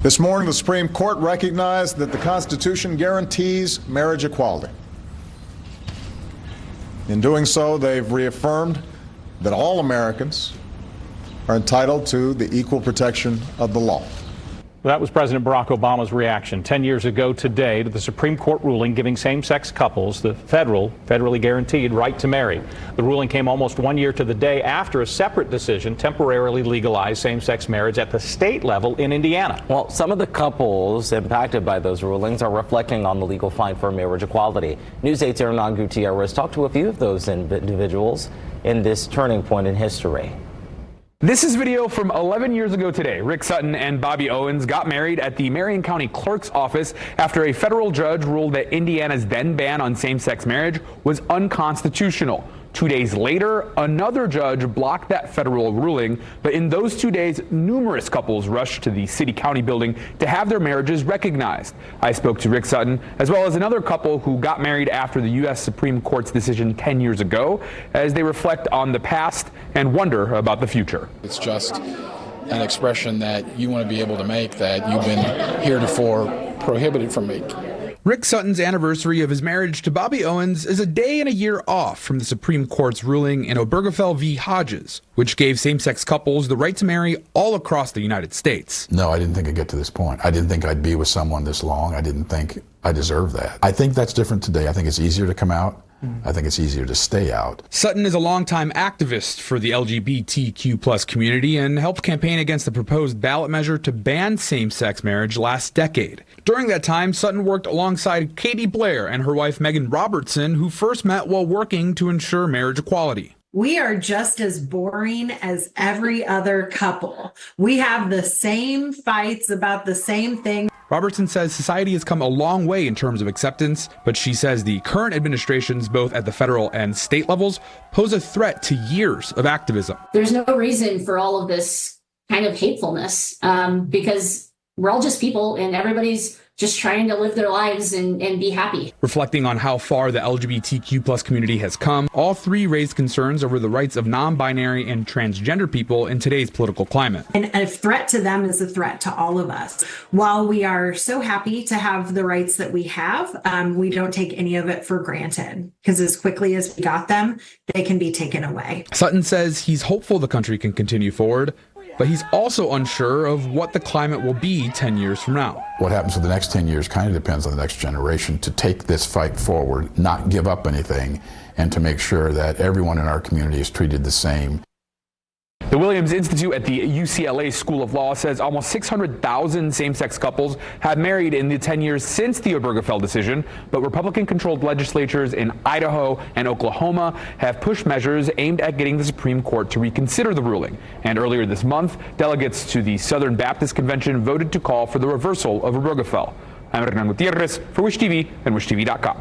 This morning, the Supreme Court recognized that the Constitution guarantees marriage equality. In doing so, they've reaffirmed that all Americans are entitled to the equal protection of the law. That was President Barack Obama's reaction 10 years ago today to the Supreme Court ruling giving same-sex couples the federally guaranteed right to marry. The ruling came almost 1 year to the day after a separate decision temporarily legalized same-sex marriage at the state level in Indiana. Well, some of the couples impacted by those rulings are reflecting on the legal fight for marriage equality. News 8's Hernan Gutierrez talked to a few of those individuals in this turning point in history. This is video from 11 years ago today. Rick Sutton and Bobby Owens got married at the Marion County Clerk's office after a federal judge ruled that Indiana's then ban on same-sex marriage was unconstitutional. 2 days later, another judge blocked that federal ruling, but in those 2 days, numerous couples rushed to the city-county building to have their marriages recognized. I spoke to Rick Sutton, as well as another couple who got married after the U.S. Supreme Court's decision 10 years ago, as they reflect on the past and wonder about the future. It's just an expression that you want to be able to make that you've been heretofore prohibited from making. Rick Sutton's anniversary of his marriage to Bobby Owens is a day and a year off from the Supreme Court's ruling in Obergefell V. Hodges, which gave same-sex couples the right to marry all across the United States. No, I didn't think I'd get to this point. I didn't think I'd be with someone this long. I didn't think I deserved that. I think that's different today. I think it's easier to come out. I think it's easier to stay out. Sutton is a longtime activist for the LGBTQ community and helped campaign against the proposed ballot measure to ban same-sex marriage last decade. During that time, Sutton worked alongside Katie Blair and her wife Megan Robertson, who first met while working to ensure marriage equality. We are just as boring as every other couple. We have the same fights about the same thing. Robertson says society has come a long way in terms of acceptance, but she says the current administrations, both at the federal and state levels, pose a threat to years of activism. There's no reason for all of this kind of hatefulness because we're all just people and everybody's just trying to live their lives and be happy. Reflecting on how far the LGBTQ community has come, all three raised concerns over the rights of non-binary and transgender people in today's political climate. And a threat to them is a threat to all of us. While we are so happy to have the rights that we have, we don't take any of it for granted because as quickly as we got them, they can be taken away. Sutton says he's hopeful the country can continue forward, but he's also unsure of what the climate will be 10 years from now. What happens for the next 10 years kind of depends on the next generation to take this fight forward, not give up anything, and to make sure that everyone in our community is treated the same. The Williams Institute at the UCLA School of Law says almost 600,000 same-sex couples have married in the 10 years since the Obergefell decision, but Republican-controlled legislatures in Idaho and Oklahoma have pushed measures aimed at getting the Supreme Court to reconsider the ruling. And earlier this month, delegates to the Southern Baptist Convention voted to call for the reversal of Obergefell. I'm Hernan Gutierrez for WISH TV and WishTV.com.